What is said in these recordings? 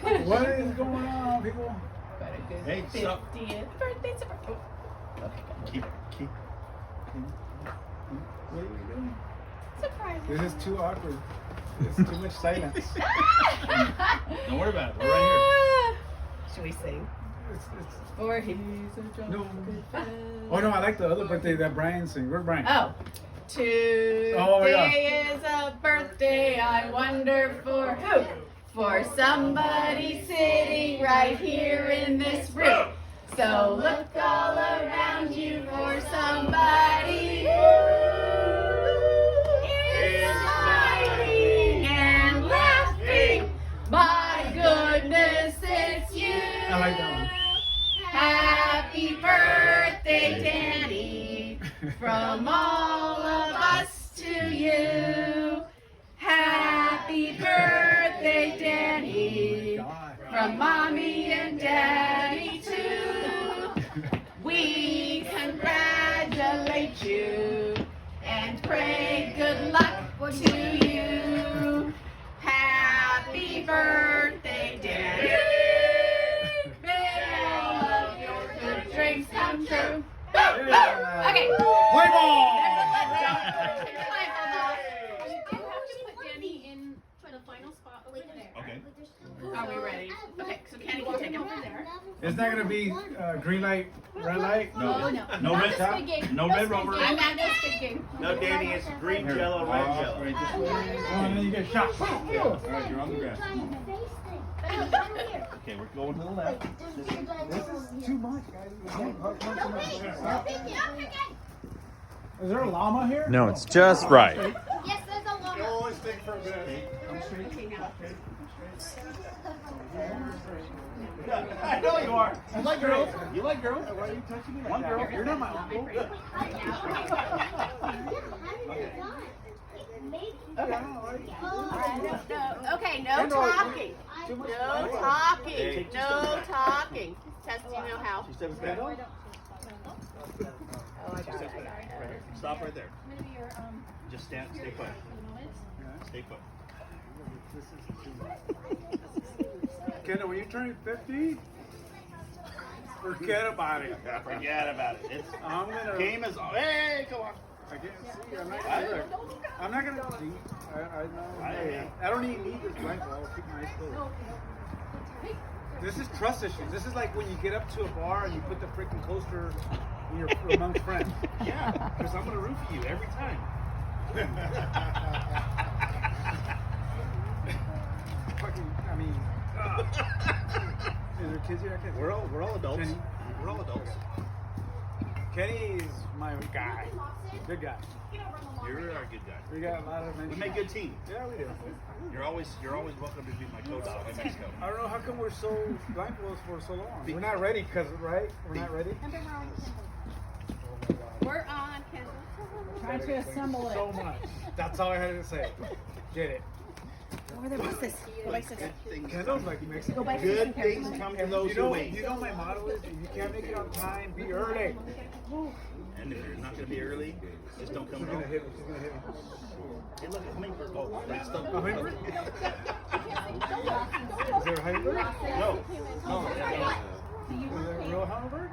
What is going on, people? Hey, 50th birthday surprise. Oh, okay, Keep. What are you doing? surprise. This is too awkward. It's too much silence. Don't worry about it. We're right Should we sing? It's, Or he's a drunk No. good friend. oh no, I like the other birthday that Brian sings. Where's Brian? Oh. Today is a birthday, I wonder for who? For somebody sitting right here in this room. So look all around you for somebody who is smiling and laughing. My goodness, it's you. I like that one. Happy birthday, Danny. From all of us to you. Happy birthday, Danny. From Mommy and Daddy too. We congratulate you and pray good luck to you. Happy birthday, Danny. May all of your good dreams come true. Okay. Play ball! We do have to put Danny in for the final spot over there. Okay. Are we ready? Okay, so Kenny can take it over there. It's not gonna be green light, red light. No. Oh, no. No Not red the top. spit game. No red rubber. I'm not the spit game. No, Danny, it's green jello, red jello. Oh, and then you get shot. All right, you're on the grass. Okay, we're going to the left. This is too much, guys. Is there a llama here? No, it's just right. Yes, there's a llama. Always think for a bit. Come straight. Okay, now. I know you are. You like girls. You like girls. Why are you touching me? One girl. You're not my uncle. Okay, no talking. No talking. No talking. Test, you know how. She steps back. Oh, I got it. Stop right there. Just stand. Stay put. Stay put. Kendall, when you turn 50, forget about it. Forget about it. It's I'm gonna. game is on. Hey, come on. I can't see. I'm not gonna see. I know. I don't even need this blindfold. I'll keep my eyes closed. This is trust issues. This is like when you get up to a bar and you put the freaking coaster when you're amongst friends. Yeah, because I'm gonna root for you every time. Fucking, I mean, is there kids here? We're all adults. Kenny. We're all adults. Kenny's my guy. Good guy. You're a good guy. We got a lot of men. We make good team. Yeah, we do. You're always welcome to be my co-dog in Mexico. I don't know how come we're so blindfolded for so long. We're not ready, right? We're not ready. We're on, Kendall. Trying to assemble it. So much. That's all I had to say. Get it. Over there, what's this? Good things. Kendall's like Mexican. Good things come to those who wait. You know my motto is: if you can't make it on time, be early. And if you're not going to be early, just don't come She's at gonna all. hit me. She's gonna hit me. Hey, look at hummingbird. Oh, that's the A hummingbird? Is there a hummingbird? No. No. Is there a real hummingbird?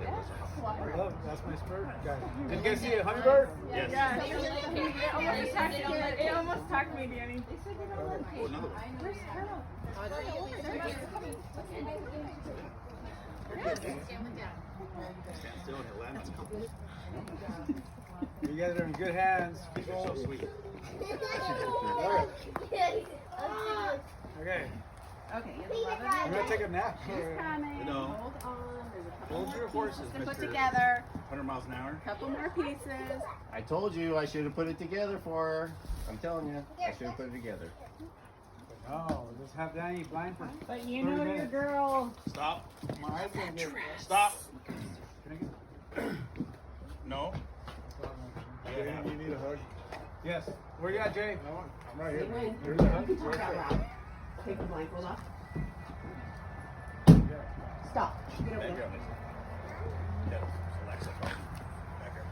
I love it. That's my spur guy. Did you guys see a hummingbird? Yes. It almost attacked me, Danny. Oh, another one. Stand still and he'll land on you. You guys are in good hands. You're so sweet. Okay. Okay, you have 11 I'm gonna take a nap. coming. No. Hold on. There's a couple Hold more your horses, pieces to put Mr. together. 100 miles an hour. Couple more pieces. I told you I should have put it together for her. I'm telling you, I should have put it together. Oh, just have Danny blind for. But you know your girl. Stop. My eyes gonna get. Stop. Can I get? No. You need a hug. Yes. Where you at, Jay? I'm right here. Here's a hug. Take the blindfold off. Yeah. Stop. Get over Back there. here, Miss. Kendall, Alexa, come. Back here.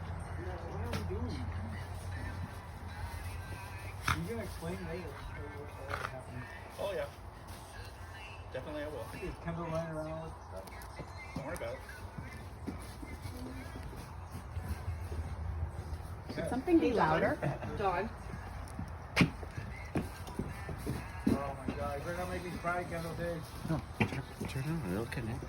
What are we doing? You can explain later what happened. Oh, yeah. Definitely I will. Is Kendall running around with stuff? Don't worry about it. Should something be louder? Dog. Oh my God! You better not make me cry, Kendall. Dave. No, turn on. It'll connect.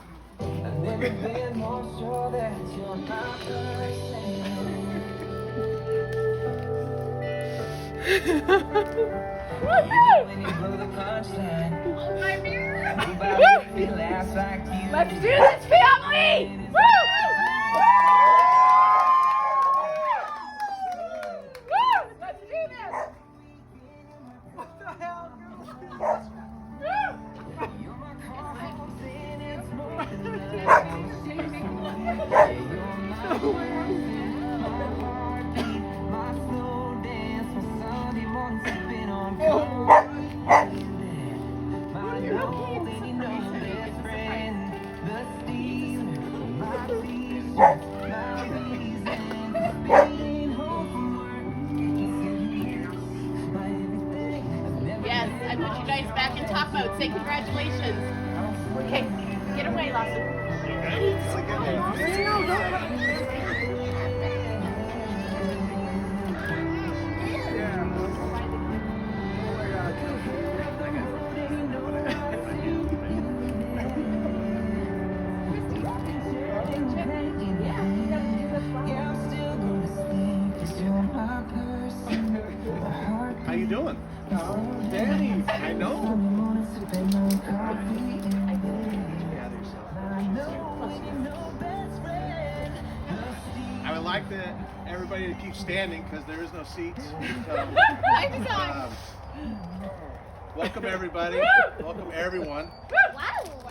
I've never been more sure that you're my person. When you blow the punchline, My mirror. nobody laughs like you. Let's do this, family! Woo! Woo! Let's do this! What the hell? You're my cause, and it's more than love. You're my heartbeat, my slow dance, my Sunday morning sipping on coffee. My lonely, no best friend, the steal, my t-shirts, my reason for being home from work. My everything, I've never Yes, I put you guys back in top mode. Say congratulations. Okay, get away, Lawson. How you doing? Danny. I know. I would like everybody to keep standing because there is no seats. So, welcome everybody. Welcome everyone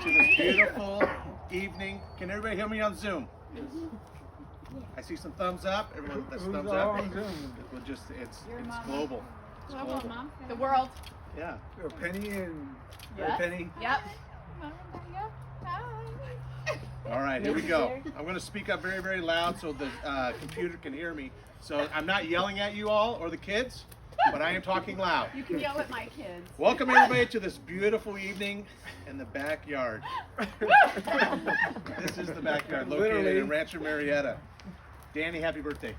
to this beautiful evening. Can everybody hear me on Zoom? I see some thumbs up. Everyone, that's Who's thumbs all up. on Zoom? It's global. It's global. The world. Yeah. Penny and Yes. Penny. Yep. All right, here we go. I'm going to speak up very, very loud so the computer can hear me. So I'm not yelling at you all or the kids, but I am talking loud. You can yell at my kids. Welcome everybody to this beautiful evening in the backyard. This is the backyard located Literally. in Rancho Marietta. Danny, happy birthday.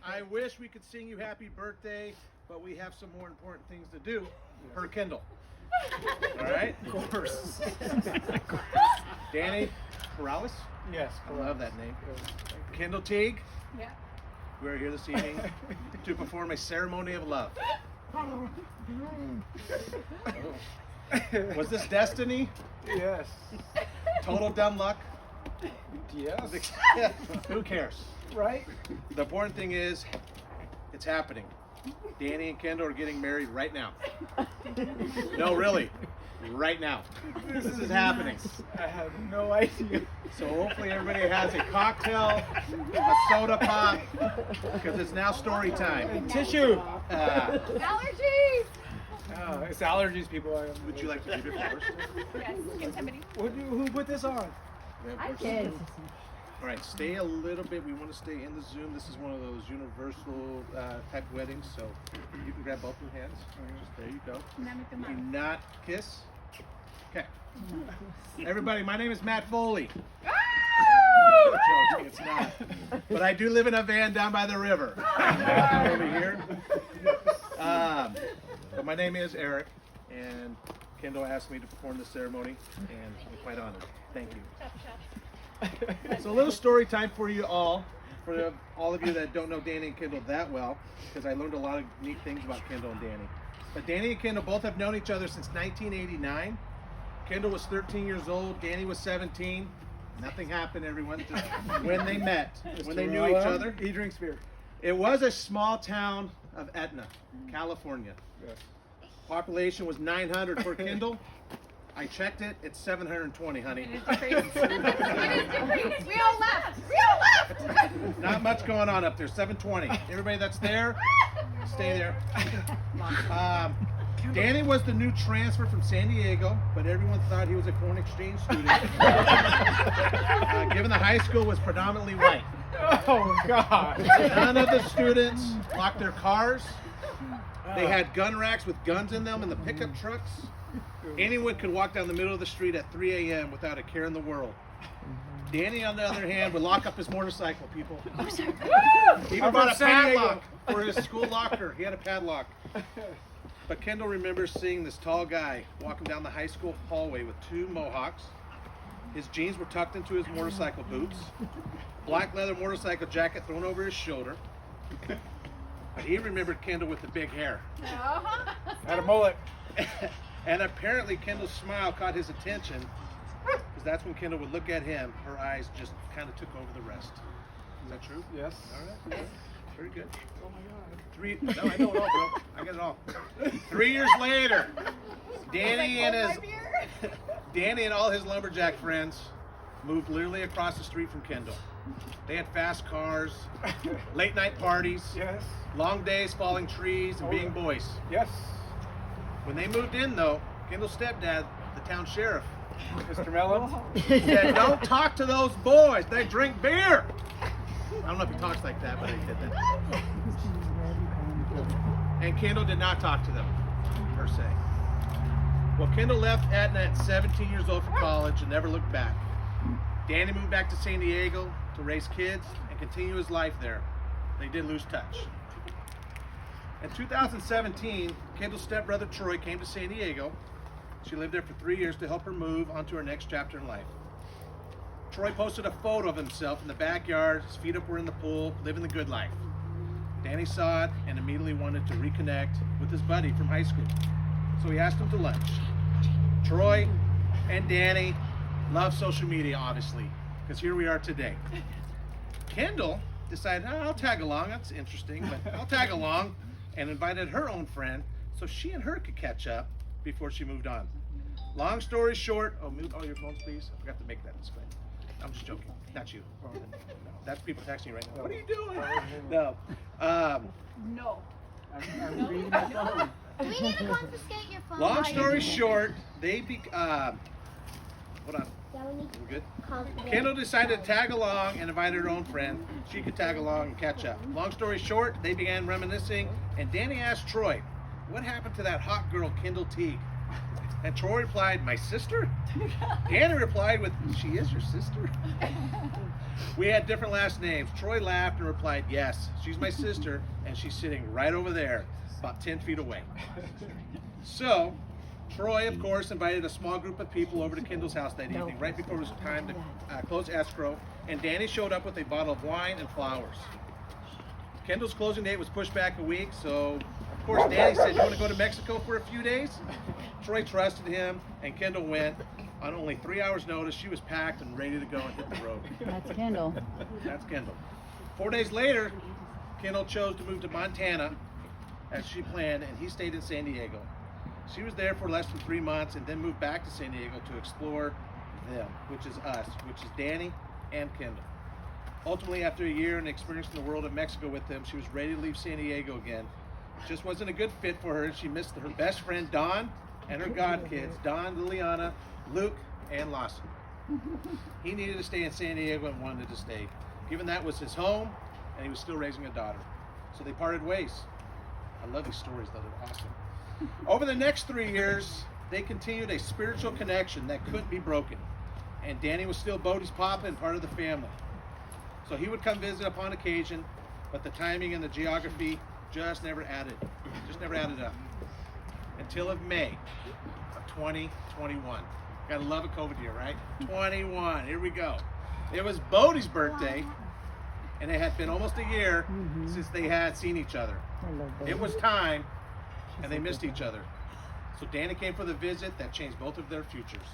I wish we could sing you happy birthday, but we have some more important things to do per Kendall. All right? Of course. Danny Morales? Yes. I love that name. Kendall Teague, Yeah. we are here this evening to perform a ceremony of love. Was this destiny? Yes. Total dumb luck? Yes. Who cares? Right? The important thing is, it's happening. Danny and Kendall are getting married right now. No, really. Right now. This is happening. I have no idea. So hopefully everybody has a cocktail, a soda pop, because it's now story time. Tissue. Allergies. Oh, it's allergies, people. Would you like to give your flowers? Yes. Can somebody? Who put this on? Hi, kids. All right, stay a little bit. We want to stay in the Zoom. This is one of those universal type weddings, so you can grab both your hands. Just there you go. Do not kiss. Okay. Everybody, my name is Matt Foley. Joking, it's not. But I do live in a van down by the river. Over here. But my name is Eric, and Kendall asked me to perform this ceremony, and I'm quite honored. Thank you. So a little story time for you all, for all of you that don't know Danny and Kendall that well, because I learned a lot of neat things about Kendall and Danny. But Danny and Kendall both have known each other since 1989. Kendall was 13 years old, Danny was 17. Nothing happened, everyone, just when they met, when they knew each other. He drinks beer. It was a small town of Etna, California. Yes. Population was 900 for Kendall. I checked it. It's 720, honey. We all left. We all left. Not much going on up there. 720. Everybody that's there, stay there. Danny was the new transfer from San Diego, but everyone thought he was a foreign exchange student. Given the high school was predominantly white. Oh God! None of the students locked their cars. They had gun racks with guns in them in the pickup trucks. Anyone could walk down the middle of the street at 3 a.m. without a care in the world. Danny, on the other hand, would lock up his motorcycle, people. He even brought a padlock for his school locker. He had a padlock. But Kendall remembers seeing this tall guy walking down the high school hallway with 2 mohawks. His jeans were tucked into his motorcycle boots. Black leather motorcycle jacket thrown over his shoulder. But he remembered Kendall with the big hair. Had a mullet. And apparently Kendall's smile caught his attention, because that's when Kendall would look at him. Her eyes just kind of took over the rest. Is that true? Yes. All right. Very good. Oh my God. No, I know it all, bro. I get it all. 3 years later, Danny and all his lumberjack friends moved literally across the street from Kendall. They had fast cars, late night parties, Yes. long days falling trees, and being boys. Yes. When they moved in, though, Kendall's stepdad, the town sheriff, Mr. Mello. said, "Don't talk to those boys. They drink beer." I don't know if he talks like that, but he did that. And Kendall did not talk to them, per se. Well, Kendall left Etna at 17 years old for college and never looked back. Danny moved back to San Diego to raise kids and continue his life there. They did lose touch. In 2017, Kendall's stepbrother Troy came to San Diego. She lived there for 3 years to help her move on to her next chapter in life. Troy posted a photo of himself in the backyard, his feet up were in the pool, living the good life. Danny saw it and immediately wanted to reconnect with his buddy from high school. So he asked him to lunch. Troy and Danny love social media, obviously, because here we are today. Kendall decided, I'll tag along, that's interesting, but I'll tag along, and invited her own friend so she and her could catch up before she moved on. Long story short, mute all your phones, please. I forgot to make that disclaimer. I'm just joking. Not you. That's people texting you right now. What are you doing? No. No. I'm reading my phone. We need to confiscate your phone. Long story short, they hold on. Don't We good? call Kendall decided to tag along and invited her own friend. She could tag along and catch up. Long story short, they began reminiscing, and Danny asked Troy, "What happened to that hot girl, Kendall Teague?" And Troy replied, "My sister?" Danny replied with, "She is your sister?" We had different last names. Troy laughed and replied, "Yes, she's my sister, and she's sitting right over there, about 10 feet away." So, Troy, of course, invited a small group of people over to Kendall's house that evening, right before it was time to close escrow, and Danny showed up with a bottle of wine and flowers. Kendall's closing date was pushed back a week, so of course Danny said, "You want to go to Mexico for a few days?" Troy trusted him, and Kendall went. On only 3 hours' notice, she was packed and ready to go and hit the road. That's Kendall. That's Kendall. 4 days later, Kendall chose to move to Montana as she planned, and he stayed in San Diego. She was there for less than 3 months and then moved back to San Diego to explore them, which is us, which is Danny and Kendall. Ultimately, after a year and experiencing the world of Mexico with them, she was ready to leave San Diego again. It just wasn't a good fit for her, and she missed her best friend Don and her godkids, Don, Liliana, Luke, and Lawson. He needed to stay in San Diego and wanted to stay, given that was his home and he was still raising a daughter. So they parted ways. I love these stories, though. They're awesome. Over the next 3 years, they continued a spiritual connection that couldn't be broken. And Danny was still Bodie's papa and part of the family. So he would come visit upon occasion, but the timing and the geography just never added up. Until of May of 2021. Gotta love a COVID year, right? 21, here we go. It was Bodie's birthday, and it had been almost a year since they had seen each other. It was time, and they missed each other. So Danny came for the visit that changed both of their futures.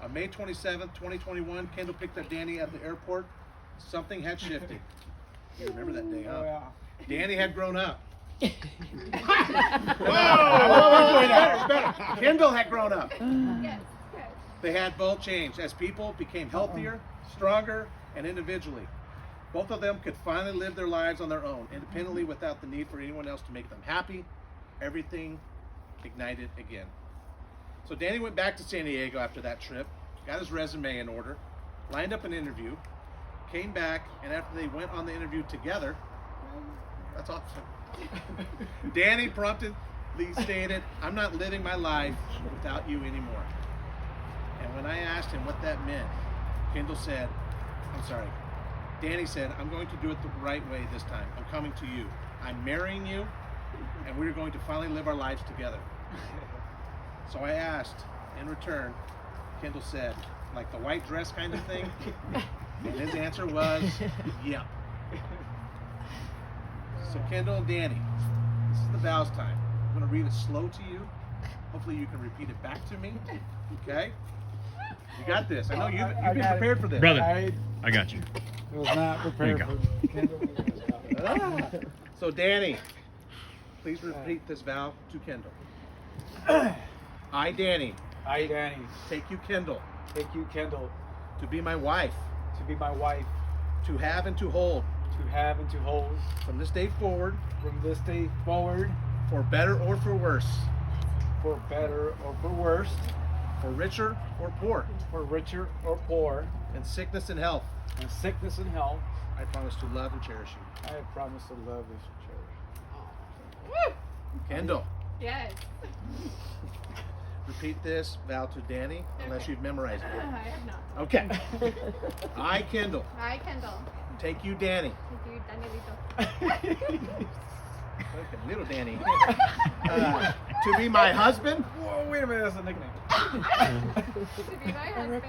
On May 27th, 2021, Kendall picked up Danny at the airport. Something had shifted. You remember that day, huh? Oh, yeah. Danny had grown up. Better. Kendall had grown up. Yes. They had both changed as people became healthier, stronger, and individually. Both of them could finally live their lives on their own, independently, without the need for anyone else to make them happy. Everything ignited again. So Danny went back to San Diego after that trip, got his resume in order, lined up an interview, came back, and after they went on the interview together, that's awesome. Danny promptly stated, "I'm not living my life without you anymore." And when I asked him what that meant, Danny said, "I'm going to do it the right way this time. I'm coming to you. I'm marrying you, and we're going to finally live our lives together." So I asked, in return, Kendall said, "Like the white dress kind of thing?" And his answer was, "Yep." So Kendall and Danny, this is the vows time. I'm going to read it slow to you. Hopefully you can repeat it back to me. Okay? You got this. I know you've been prepared for this. Brother, I got you. It was not prepared There for Kendall. So Danny, please repeat this vow to Kendall. I, Danny, I, Danny, take you, Kendall, take you, Kendall, to be my wife, to be my wife, to have and to hold, to have and to hold, from this day forward, from this day forward, for better or for worse, for better or for worse, for richer or poor, for richer or poor, in sickness and health. in sickness and health. I promise to love and cherish you. I promise to love and cherish. Kendall, Yes. repeat this vow to Danny, unless you've memorized it. I have not. Okay. I, Kendall, Hi, Kendall. take you, Danny. Thank you, Danielito. Okay, little Danny. To be my husband, Whoa, wait a minute, that's a nickname. To be my husband,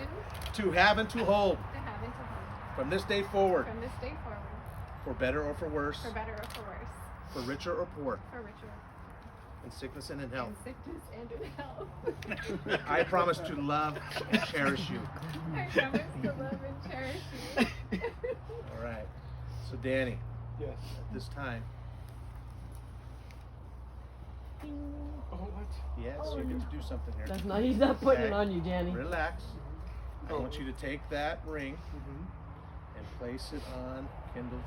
to have and to hold, to have and to hold. from this day forward, From this day forward, for better or for worse, for better or for worse, for richer or poor, for richer, in sickness and in health. in sickness and in health. I promise to love and cherish you. I promise to love and cherish you. All right. So Danny, Yes. at this time, Oh, what? yes, you get to do something here. That's not, he's not putting it Okay. on you, Danny. Relax. I want you to take that ring Mm-hmm. and place it on Kendall's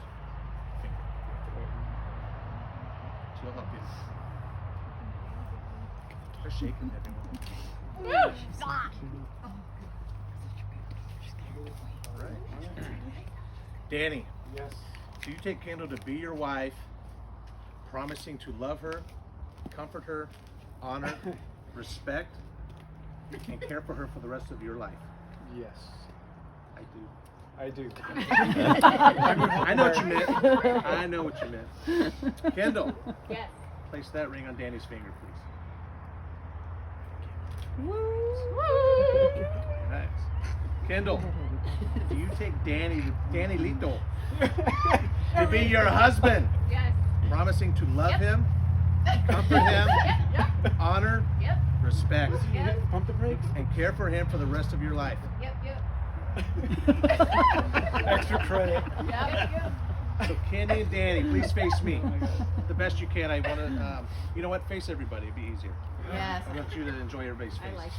finger. She'll help you. They're shaking everyone. All right. Danny, Yes. do you take Kendall to be your wife, promising to love her, comfort her, honor, respect, and care for her for the rest of your life? Yes. I do. I do. I know what you meant. I know what you meant. Kendall, Yes. place that ring on Danny's finger, please. Nice. Kendall, do you take Danny Lito to be your husband, Yes. promising to love him, comfort him, Yep. honor, Yep. respect, Yep. Pump the brakes. and care for him for the rest of your life? Yep. Yep. Extra credit. Yep. So Candy and Danny, please face me the best you can. I want to, you know what? Face everybody. It'd be easier. Yes. I want you to enjoy everybody's face. I like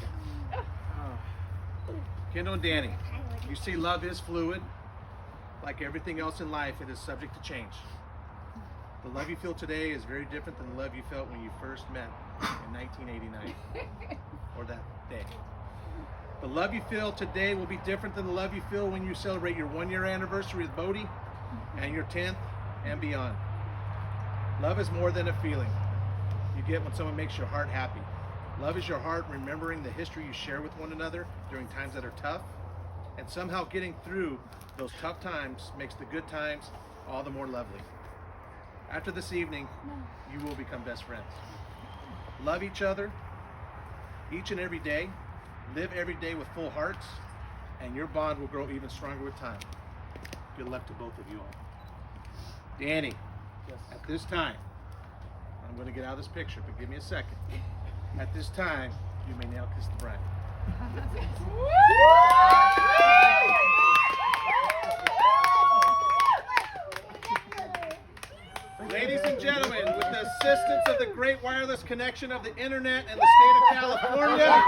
that. Kendall and Danny, you see love is fluid. Like everything else in life, it is subject to change. The love you feel today is very different than the love you felt when you first met in 1989 or that day. The love you feel today will be different than the love you feel when you celebrate your 1-year anniversary with Bodie and your 10th and beyond. Love is more than a feeling you get when someone makes your heart happy. Love is your heart remembering the history you share with one another during times that are tough, and somehow getting through those tough times makes the good times all the more lovely. After this evening, you will become best friends. Love each other each and every day. Live every day with full hearts, and your bond will grow even stronger with time. Good luck to both of you all. Danny, Yes. at this time, I'm going to get out of this picture, but give me a second. At this time, you may now kiss the bride. Ladies and gentlemen, with the assistance of the great wireless connection of the internet and the state of California,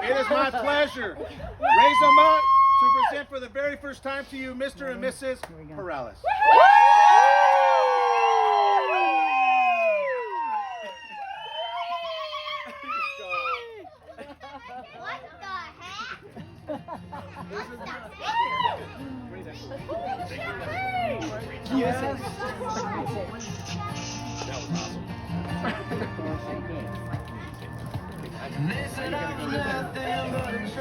it is my pleasure raise them up to present for the very first time to you, Mr. and Mrs. Perales. What the heck? What the heck? Listen, I'm nothing but a